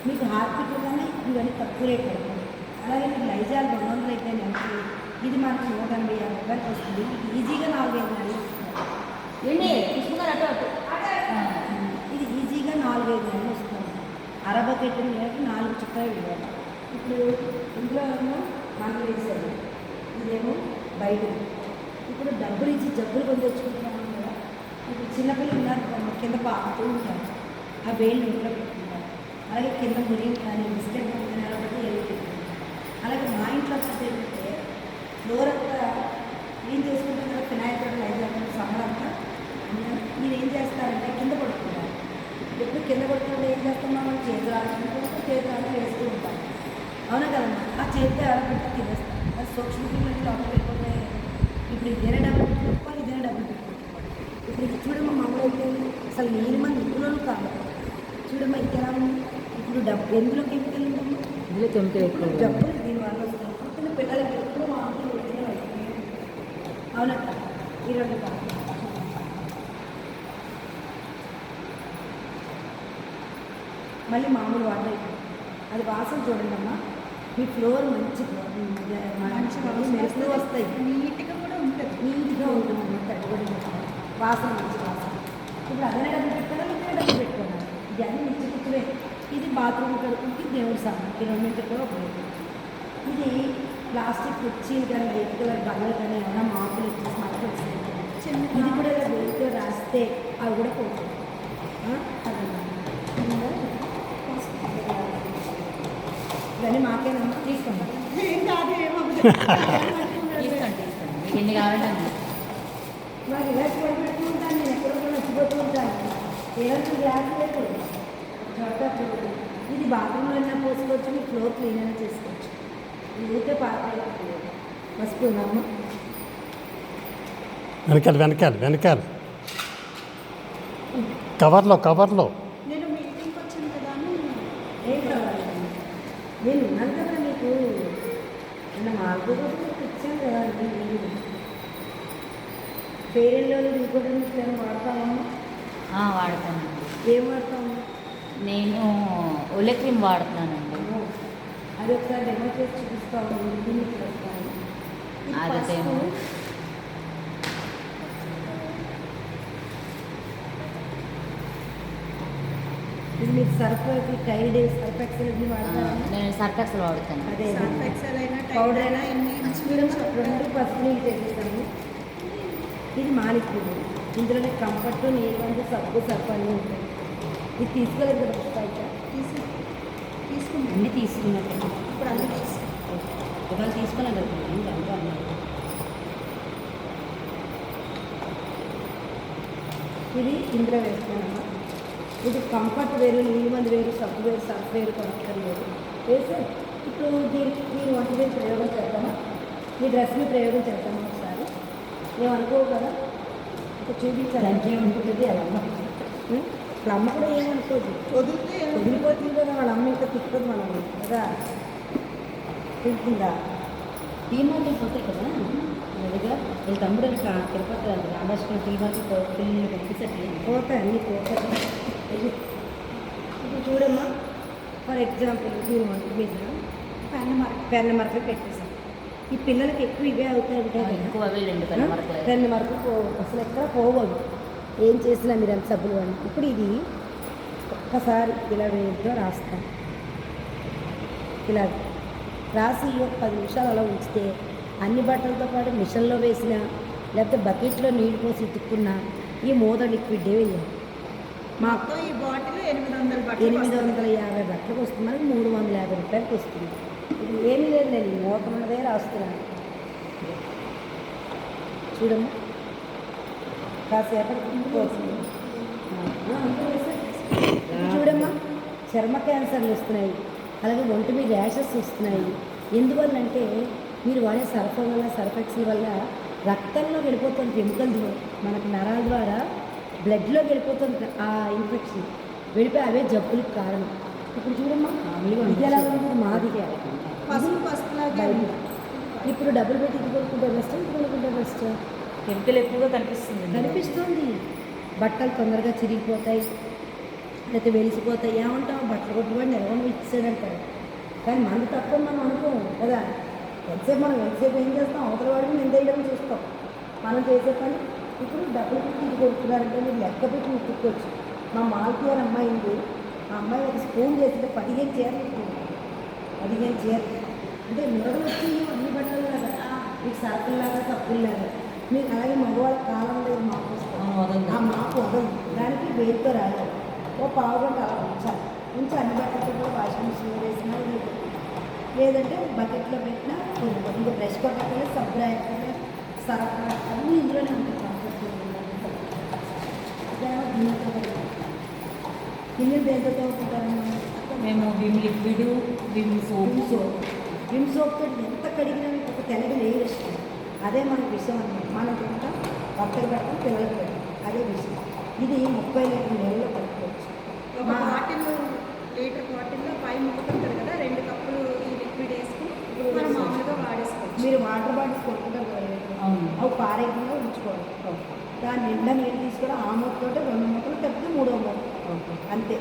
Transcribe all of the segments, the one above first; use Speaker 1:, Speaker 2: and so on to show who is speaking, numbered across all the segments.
Speaker 1: మీకు హార్పిక్ కానీ ఇవన్నీ తక్కువ రేట్ పడుతుంది. అలాగే మీకు లైజాల్ 200 అయితే నెలకి ఇది మనకు 180 రూపాయలకి వస్తుంది. ఈజీగా 4-5 నెలలు
Speaker 2: ఏంటి తీసుకున్నారు అటు అటు
Speaker 1: ఇది ఈజీగా 4-5 నెలలు వస్తుంది. అరబకెట్ నెలకి 4 చుక్కలు వేయాలి. ఇప్పుడు ఇంట్లో ఏమో మనం వేసారు, ఇదేమో బయట. ఇప్పుడు డబ్బులు ఇచ్చి జబ్బులు కొని తెచ్చుకుంటున్నాము కదా. ఇప్పుడు చిన్నపిల్లలు ఉన్నారు కింద పాకుతూ ఉంటారు, ఆ వేళ్ళు ఇంట్లో పెట్టుకుంటారు. అలాగే కింద మురి కానీ బిస్కెట్ కానీ బట్టి ఏమి పెట్టుకుంటారు. అలాగే మా ఇంట్లో వచ్చేసి ఏంటంటే ఫ్లోర్ అంతా క్లీన్ చేసుకుంటాం కదా, ఫినాయిల్ తోటి లైజాల్ సమ్మర్ అంతా. మీరు ఏం చేస్తారంటే కింద పడుకుంటారు. ఎప్పుడు కింద పడుకుంటే ఏం చేస్తామో మనం చేతులు ఆడుకుంటూ చేతులు ఆడుతూ వేస్తూ ఉంటాం, అవునా కదమ్మా. ఆ చేతితో ఆడబెట్టి తినేస్తాం. అది సూక్ష్మక్రిములు లోపల వెళ్ళిపోతాయి. ఇప్పుడు ఇదేనా డబ్బులు పెట్టుకోవాలి, ఇదేనా డబ్బులు పెట్టుకోవాలి. ఇప్పుడు ఇది చూడమ్మా, మామూలు అయితే అసలు నేను మంది ఇందులోనూ కాదు. చూడమ్మా ఇంకెలా ఉంది. ఇప్పుడు డబ్బు ఎందులో కెమికల్ ఉందమ్మా,
Speaker 2: ఇందులో కెమికల్ ఎక్కువ.
Speaker 1: డబ్బులు దీనివల్ల వస్తాయి. పుట్టిన పిల్లలకి ఎప్పుడు మామూలు వచ్చిన అవునక్క ఈ రెండు కాదు. మళ్ళీ మామూలు వాటర్ అయిపోయింది. అది వాసన చూడండి అమ్మా, మీ ఫ్లోర్ మంచిగా మెరుపులు వస్తాయి,
Speaker 3: నీట్గా కూడా ఉంటుంది.
Speaker 1: నీట్గా ఉంటుంది అమ్మ, తట్టుబడి వాసన మంచి వాసన. ఇప్పుడు అదే డబ్బు పెట్టుకోవడం, ఇదే డబ్బు పెట్టుకోవడం, ఇవన్నీ మిచ్చి పిచ్చివే. ఇది బాత్రూమ్ కడుపుకి దేవుడి సామాన్ ఈ రెండింటికి కూడా ఉపయోగపడుతుంది. ఇది ప్లాస్టిక్ కుర్చీలు కానీ వైట్ కలర్ బల్లలు కానీ ఏమైనా మాపులు ఇచ్చేసి మనకి వస్తాయి. ఇది కూడా ఇలా వెయిట్తో రాస్తే అవి కూడా పోతుంది. ఇవన్నీ మాకేనమ్మా, తీసుకుంటాం.
Speaker 3: ఏం కాదు, ఏమవుతుంది.
Speaker 2: తీసుకోండి తీసుకోండి, మీకు ఎన్ని కావాలంటే
Speaker 1: మరి రిలాక్స్ పడి పెడుతూ ఉంటాను, నేను ఎక్కడ కూడా వచ్చిపోతూ ఉంటాను. ఏదైనా గ్లాస్ లేదు ఇది బాత్రూంలో అయినా పోసుకోవచ్చు, మీ ఫ్లోర్ క్లీన్ అయినా చేసుకోవచ్చు. ఇది ఊరికే పాత మర్చిపోయిందమ్మా.
Speaker 4: వెనకాల వెనకాల వెనకాల కవర్లో
Speaker 3: నేను మీటింగ్కి వచ్చాను కదా అని
Speaker 1: ఏం కావాలి, నేను ఉన్నాను కదా మీకు. నిన్న మార్పు కోసం ఇచ్చాను కదా. పేరెల్లో ఇంకోటి ఏమైనా వాడతామమ్మా?
Speaker 2: వాడతానండి.
Speaker 1: ఏం వాడతాము?
Speaker 2: నేను ఒలే క్రీమ్ వాడుతున్నానండి.
Speaker 1: అది ఒకసారి డెమో చేసి చూపిస్తాము. దీన్ని చూస్తాము.
Speaker 2: అదేమో
Speaker 1: ఇది మీరు సర్ఫ్ టైడ్ సర్ఫ్ ఎక్సెల్ ఇవి వాడతారా?
Speaker 2: నేను సర్ఫెక్సల్ వాడుతాను.
Speaker 1: అదే
Speaker 3: సర్ఫ్ ఎక్సెల్ అయినా
Speaker 1: పౌడర్ అయినా
Speaker 3: ఎన్ని
Speaker 1: రెండు పసుపు నీళ్ళు చేసేస్తాము. ఇది మాలిక్యూడ్, ఇందులోనే కంఫర్ట్, నీళ్ళు వంటి సబ్బు సర్ఫ్ అన్నీ ఉంటాయి. ఇది తీసుకోలేదు కదా బయట,
Speaker 3: తీసుకుంటాను.
Speaker 1: అన్నీ తీసుకున్నట్టు.
Speaker 3: ఇప్పుడు అన్నీ
Speaker 1: ఒకవేళ తీసుకోలేదు దాంట్లో అన్నారు. ఇది ఇందులో వేస్తానమ్మా. ఇది కంఫర్ట్ వేరు, నీళ్ళు మంది వేరు, సబ్బు వేరు, సర్ఫ్ వేరు, కొనక్కర్ వేరు వేసి ఇప్పుడు దీని వంట మీద ప్రయోగం చేద్దామా? ఈ డ్రెస్ని ప్రయోగం చేద్దామా ఒకసారి? ఏమనుకోవు కదా, ఇంకా చూపించాలి. అంటే ఏమనుకుంటుంది వాళ్ళ అమ్మ. వాళ్ళ అమ్మ కూడా ఏమనుకోదు,
Speaker 3: వదిలితే
Speaker 1: వదిలిపోతుంది కదా. వాళ్ళ అమ్మ ఇంకా తిప్పదు మనం కదా, తింటుందా? టీమార్ట్ పోతాయి కదా అదిగా. వీళ్ళ తమ్ముడు తిరుపతి రామేశ్వరం టీమార్ట్ పిల్లలు పంపిస్తే పోతాయి, అన్నీ పోతాయి. ఇప్పుడు చూడమ్మా, ఫర్ ఎగ్జాంపుల్ దీని వంట మీద పెన్న మరకలు పెట్టేసాం. ఈ పిల్లలకి ఎక్కువ ఇవే అవుతాయి ఉంటాయి కదా,
Speaker 2: ఎక్కువ అవి 2 పెద్ద మరకలు.
Speaker 1: పెన్న మరకలు పోవు, అసలు ఎక్కడ పోవవి. ఏం చేసినా మీరు ఎంత సబ్బులు అని. ఇప్పుడు ఇది ఒక్కసారి ఇలా వేడితో రాస్తాం. ఇలా రాసి ఒక 10 నిమిషాలు అలా ఉంచితే అన్ని బట్టలతో పాటు మిషన్లో వేసినా లేకపోతే బకెట్లో నీళ్ళు పోసి తిక్కున్నా ఈ మూత లిక్విడ్ వేయాలి. మాకు
Speaker 3: ఈ బాటిల్ 800 బట్టలు
Speaker 1: 850 బట్టలకు వస్తుంది, మనకి 350 రూపాయలకి వస్తుంది. ఇది ఏమీ లేదు, నేను ఈ మూత ఉన్నదే రాస్తున్నాను. చూడమ్మా, కాసేపటికి పోతుంది. చూడమ్మా, చర్మ క్యాన్సర్లు వస్తున్నాయి, అలాగే ఒంటి మీద ర్యాషెస్ వస్తున్నాయి. ఎందువల్లంటే మీరు వాడే సర్ఫ్ వల్ల, సర్ఫ్ ఎక్సెల్ వల్ల రక్తంలో వెళ్ళిపోతుంది కెమికల్, మనకు నరాల ద్వారా బ్లడ్లోకి వెళ్ళిపోతుంది ఆ ఇన్ఫెక్షన్, వెళ్ళిపోయి అవే జబ్బులకు కారణం. ఇప్పుడు చూడమ్మా, ఇది ఎలా ఉంటుంది, మాది
Speaker 3: పసుపులాగే
Speaker 1: ఇప్పుడు డబ్బులు పెట్టి ఇది కొనుక్కుంటే బెస్ట్, ఇది కొనుక్కుంటే బెస్ట్.
Speaker 2: కెమికల్ ఎక్కువగా కనిపిస్తుంది.
Speaker 1: బట్టలు తొందరగా చిరిగిపోతాయి, లేకపోతే వెలిసిపోతాయి ఏమంటాం బట్టలు కొట్టుబడి నిలవని ఇచ్చాడంటాడు. కానీ మనకు తక్కువ మనం అనుకోము కదా. ఎంతసేపు ఏం చేస్తాం, అవతల వాడికి మేము వేయడం చూస్తాం. మనం చేసే పని ఇప్పుడు డబ్బులు పెట్టి ఇది కొడుతున్నారంటే మీరు లెక్క పెట్టి మీరు తిక్కొచ్చు. మా మాల్కి గారు అమ్మాయి ఉంది, ఆ అమ్మాయి ఒక స్పూన్ చేస్తే 15 చీరలు ఇస్తుంది. 15 చీరలు అంటే మురగలు వచ్చి అన్ని బట్టలు కదా, మీకు సరుకుల్లాగా తప్పుల్లాగా. మీకు అలాగే మగవాళ్ళ కాలం లేదు మాకు వస్తాం, ఆ మాకు వదలదు. దానికి వేరుతో రాలేదు. ఓ పావు గంట అలా ఉంచాలి. ఉంచి అన్ని బట్టలతో కూడా వాషింగ్ మిషన్లో వేసినా లేదంటే బకెట్లో పెట్టినా ఇంకా బ్రష్ కొట్టక్కలే సబ్బు రాయక్కలే సరఫ అన్నీ ఇందులోనే ఉంటాయి. గిన్నెలు దేంతో తోముకుంటారమ్మా?
Speaker 2: మేము Vim liquid, Vim soap.
Speaker 1: Vim soap తోటి ఎంత కడిగినా మీకు ఒక తెలగ లేరు ఇష్టం. అదే మనకు విషయం అన్నమాట. మనం తింటాం, భర్తలు పెడతాం, పిల్లలకు పెడతాం, అదే విషయం. ఇది 30 లీటర్ నీళ్ళలో కలుపుకోవచ్చు.
Speaker 3: ఒక బాటిల్, లీటర్ బాటిల్లో పై ముక్కుతుంటారు కదా, 2 కప్పులు ఈ లిక్విడ్ వేసుకుని మనం మామూలుగా వాడేసుకోవచ్చు.
Speaker 1: మీరు వాటర్ బాటిల్స్ కొట్టుకుంటారు కదా,
Speaker 2: అవును.
Speaker 1: అవి పారేయకుండా ఉంచుకోవాలి. దాని నిండా నీళ్ళు తీసుకొని ఆ మూతతో 2 మూతలు తప్పితే 3వ మూత అంతే.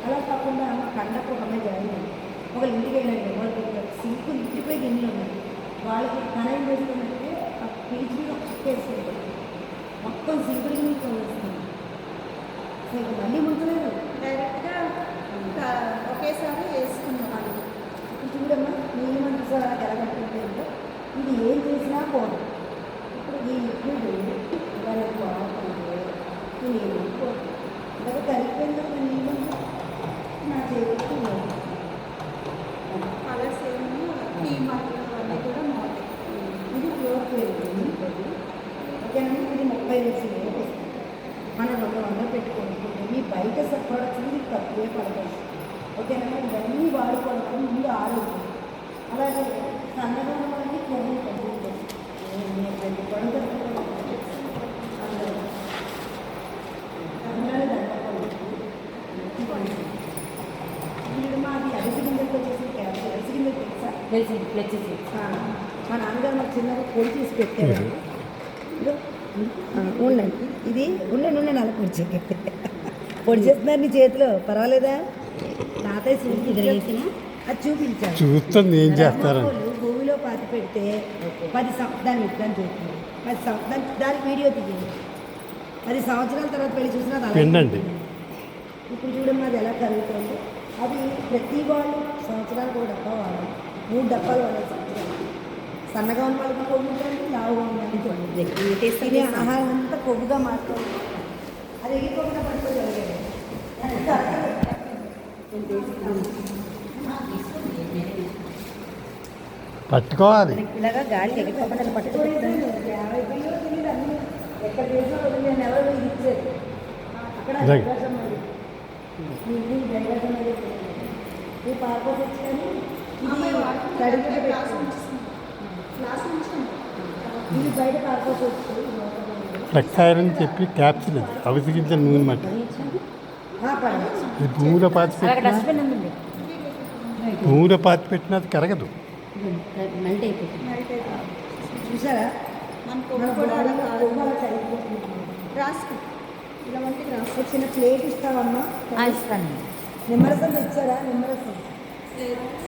Speaker 1: అలా కాకుండా మా కండకు ఒక అమ్మాయి జాయిన్ అయింది. ఒకళ్ళు ఇంటికి వెళ్ళండి, వాళ్ళకి సింకు ఇంటిపోయి గిన్నెలు ఉన్నాయి. వాళ్ళకి తన ఏం చేస్తుందంటే ఆ పీచ్ మీద ఒక చుక్క వేసుకుంటారు, మొత్తం సింకుడికి మీకు వేస్తుంది. సో ఇక మళ్ళీ ముంచలేదు.
Speaker 3: డైరెక్ట్గా ఒకేసారి వేసుకున్నాం అది.
Speaker 1: ఇప్పుడు చూడమ్మా, నీళ్ళు మంచి సార్ తెలగట్టుంటే ఇది ఏం చేసినా పోదు. ఇప్పుడు ఈ లిక్విడ్ ఇలా బాగుంటుంది, ఈ నీళ్ళు పోదు. అలాగే కలిపిపోయిందో నీళ్ళు నా చేతికి
Speaker 3: కలర్స్ ఏమో టీ మార్కులు అన్నీ కూడా మారుతాయి.
Speaker 1: ఇది ప్యూర్ పెరుగుతుంది. ఓకేనండి, ఇది 30 లీటర్లు నీళ్ళు వస్తుంది. మనం 200 పెట్టుకుంటుంటే మీ బయట ప్రొడక్ట్స్ మీకు తక్కువే పడతాయి. ఓకేనా, ఇవన్నీ వాడుకోవడం ముందు ఆరోగ్యం. అలాగే సన్నగా ఉన్న వాళ్ళకి కొవ్వు తగ్గుతుంది. నేను పెట్టుకోవడం వీడు మాది అరిసి గింజలతో చేసిన క్యాప్సూల్. అరిసి గింజలు తెలుసా?
Speaker 2: తెలిసింది ఫ్లెక్సీ.
Speaker 1: మా నాన్నగారు నాకు చిన్నగా పొడి చేసి పెట్టారు. ఉండండి, ఇది ఉండండి అలా పొడి చేసి పొడి చేస్తున్నారు నీ చేతిలో, పర్వాలేదా? నాతయ్య చూపించిన అది చూపించాను.
Speaker 4: చూస్తుంది ఏం చేస్తారని.
Speaker 1: భూమిలో పాతి పెడితే 10 సంవత్సరాలు ఇట్లని చూస్తుంది. 10 సంవత్సరాలు దానికి వీడియో తీయండి. 10 సంవత్సరాల తర్వాత పెళ్లి చూసినా అది
Speaker 4: పెండండి.
Speaker 1: ఇప్పుడు చూడమ్మా అది ఎలా కలుగుతుంది. అది ప్రతి వాళ్ళు సంవత్సరాలు కూడా డబ్బా వాడాలి. 3 డబ్బాలు వాడాలి సంవత్సరాలు. సన్నగా ఉన్న వాళ్ళకి కొవ్వు ఉంటుంది, లావుగా ఉన్న వాళ్ళకి తినే ఆహారం అంతా కొవ్వుగా మారుతుంది. అది ఎగిపోకుండా పడిపోయి
Speaker 4: పట్టుకోవాలి.
Speaker 1: ఇలాగా గాలి ఎగిపోకుండా పట్టుకోలేదు. 50 కిలో తెలియదు అన్నీ ఎక్కడ దేశంలో నేను ఎవరు ఇచ్చారు అక్కడ అవకాశం ఉంది. ఇంటికి అవకాశం అనేది ఈ పార్పస్ వచ్చి
Speaker 3: క్లాస్ నుంచి
Speaker 1: ఇది బయట పార్పస్ వచ్చి
Speaker 4: ఫ్లెక్సైర్ అని చెప్పి క్యాప్సిల్ అది అవిసిగించిన నూనె మట్టి.
Speaker 1: పడవచ్చు.
Speaker 4: ఇది భూమిలో పాతి
Speaker 2: అలాగే
Speaker 4: పెట్టినా
Speaker 2: డస్ట్బిన్ ఉందండి.
Speaker 4: భూమిలో పాతి పెట్టినా అది కరగదు.
Speaker 2: మెల్ట్ అయిపోతుంది.
Speaker 3: మెల్ట్ అయిపోతుంది.
Speaker 1: చూసారా,
Speaker 3: మన
Speaker 1: మన
Speaker 3: కొవ్వు కూడా అలా కాదు.
Speaker 1: కొవ్వు అలా కరిగిపోతుంది.
Speaker 3: రాసుకు ఇలా వంటి రాసు.
Speaker 1: ఒక చిన్న ప్లేట్ ఇస్తావమ్మా.
Speaker 2: ఇస్తాను.
Speaker 1: నిమ్మరసం తెచ్చారా? నిమ్మరసం
Speaker 3: లేదు.